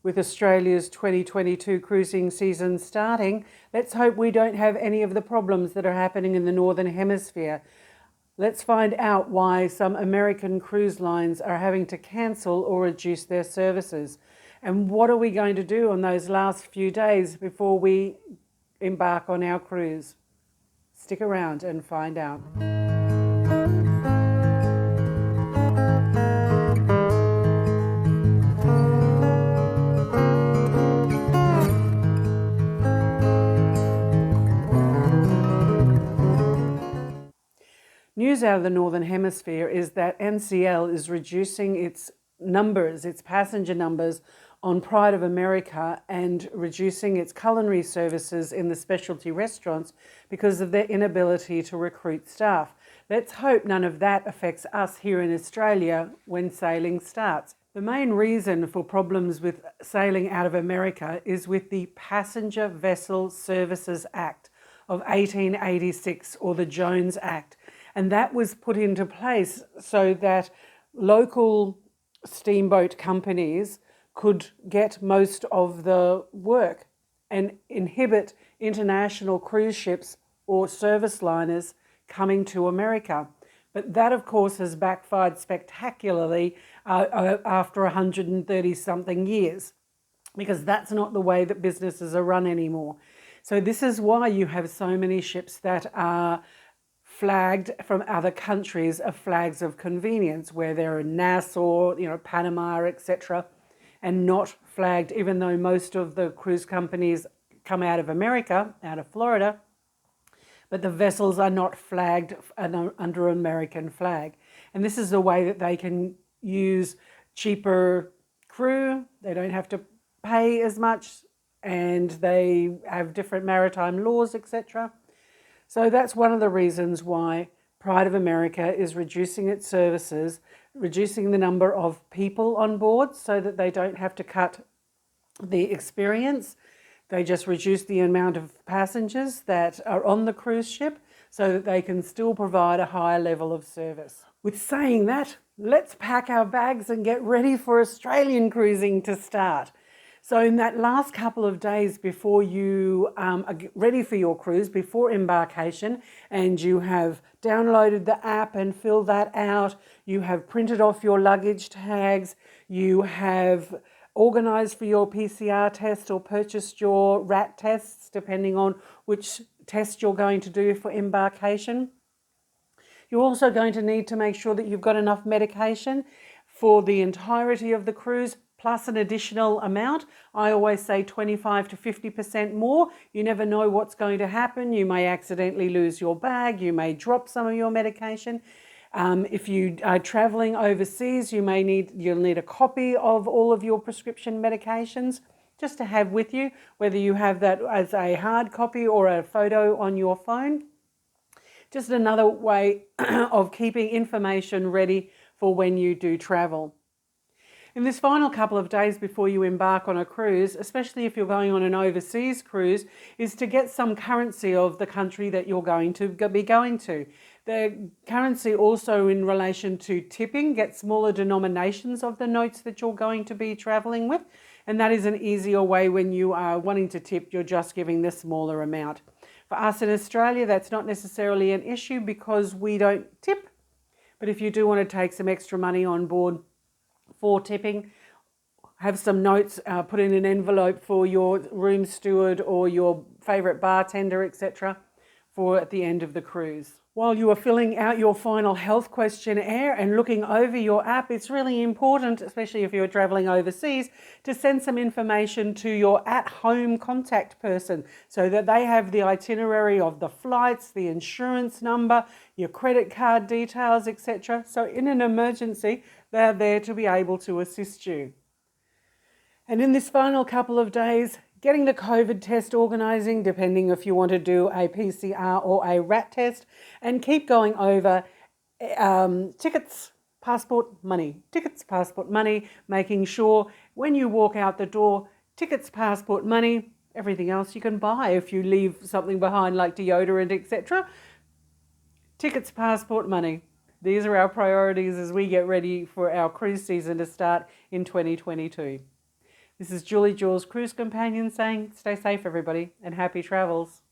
with Australia's 2022 cruising season starting, let's hope we don't have any of the problems that are happening in the Northern Hemisphere. Let's find out why some American cruise lines are having to cancel or reduce their services. And what are we going to do on those last few days before we embark on our cruise? Stick around and find out. News out of the Northern Hemisphere is that NCL is reducing its numbers, its passenger numbers on Pride of America, and reducing its culinary services in the specialty restaurants because of their inability to recruit staff. Let's hope none of that affects us here in Australia when sailing starts. The main reason for problems with sailing out of America is with the Passenger Vessel Services Act of 1886, or the Jones Act. And that was put into place so that local steamboat companies could get most of the work and inhibit international cruise ships or service liners coming to America. But that, of course, has backfired spectacularly after 130 something years, because that's not the way that businesses are run anymore. So this is why you have so many ships that are flagged from other countries of flags of convenience, where they're in Nassau, Panama, etc., and not flagged, even though most of the cruise companies come out of America, out of Florida, but the vessels are not flagged under American flag. And this is the way that they can use cheaper crew. They don't have to pay as much, and they have different maritime laws, etc. So that's one of the reasons why Pride of America is reducing its services, reducing the number of people on board so that they don't have to cut the experience. They just reduce the amount of passengers that are on the cruise ship so that they can still provide a higher level of service. With saying that, let's pack our bags and get ready for Australian cruising to start. So in that last couple of days before you are ready for your cruise, before embarkation, and you have downloaded the app and filled that out, you have printed off your luggage tags, you have organised for your PCR test or purchased your RAT tests, depending on which test you're going to do for embarkation. You're also going to need to make sure that you've got enough medication for the entirety of the cruise, plus an additional amount. I always say 25 to 50% more. You never know what's going to happen. You may accidentally lose your bag. You may drop some of your medication. If you are traveling overseas, you'll need a copy of all of your prescription medications just to have with you, whether you have that as a hard copy or a photo on your phone. Just another way of keeping information ready for when you do travel. In this final couple of days before you embark on a cruise, especially if you're going on an overseas cruise, is to get some currency of the country that you're going to be going to. The currency also in relation to tipping, get smaller denominations of the notes that you're going to be traveling with. And that is an easier way when you are wanting to tip, you're just giving the smaller amount. For us in Australia, that's not necessarily an issue because we don't tip. But if you do want to take some extra money on board for tipping, have some notes, put in an envelope for your room steward or your favourite bartender, etc., for at the end of the cruise. While you are filling out your final health questionnaire and looking over your app, it's really important, especially if you're travelling overseas, to send some information to your at-home contact person so that they have the itinerary of the flights, the insurance number, your credit card details, etc. So in an emergency, they're there to be able to assist you. And in this final couple of days, getting the COVID test organising, depending if you want to do a PCR or a RAT test, and keep going over tickets, passport, money. Tickets, passport, money, making sure when you walk out the door, tickets, passport, money, everything else you can buy if you leave something behind like deodorant, etc. Tickets, passport, money. These are our priorities as we get ready for our cruise season to start in 2022. This is Julie, Jules, Cruise Companion, saying stay safe, everybody, and happy travels.